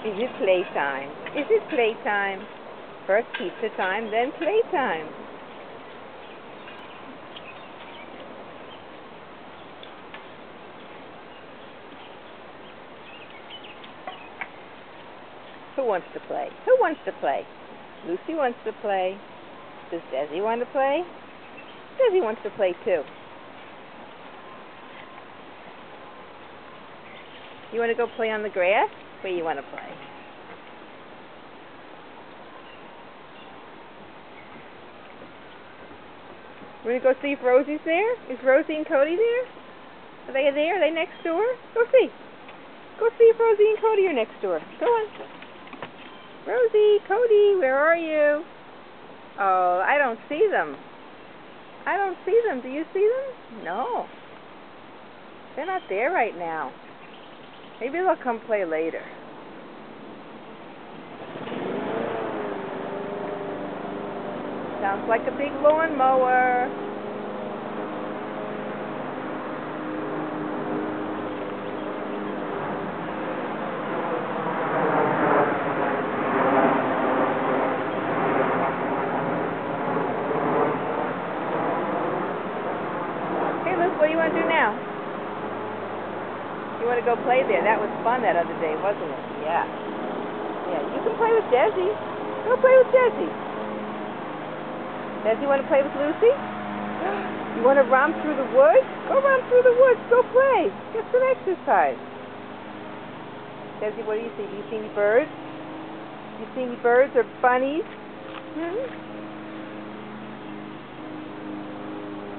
Is it playtime? Is it playtime? First pizza time, then playtime. Who wants to play? Who wants to play? Lucy wants to play. Does Desi want to play? Desi wants to play too. You want to go play on the grass? Where you want to play? We're going to go see if Rosie's there? Is Rosie and Cody there? Are they there? Are they next door? Go see. Go see if Rosie and Cody are next door. Go on. Rosie, Cody, where are you? Oh, I don't see them. I don't see them. Do you see them? No. They're not there right now. Maybe they'll come play later. Sounds like a big lawnmower. Hey, Luke, what do you want to do now? You want to go play there? That was fun that other day, wasn't it? Yeah. Yeah, you can play with Desi. Go play with Desi. Desi, you want to play with Lucy? You want to romp through the woods? Go romp through the woods. Go play. Get some exercise. Desi, what do you see? Do you see any birds? Do you see any birds or bunnies?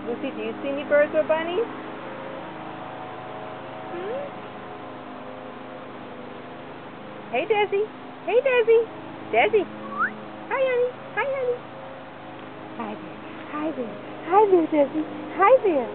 Lucy, do you see any birds or bunnies? Hey, Desi. Hey, Desi. Desi. Hi, honey. Hi, honey. Hi there. Hi there. Hi there, Desi. Hi there.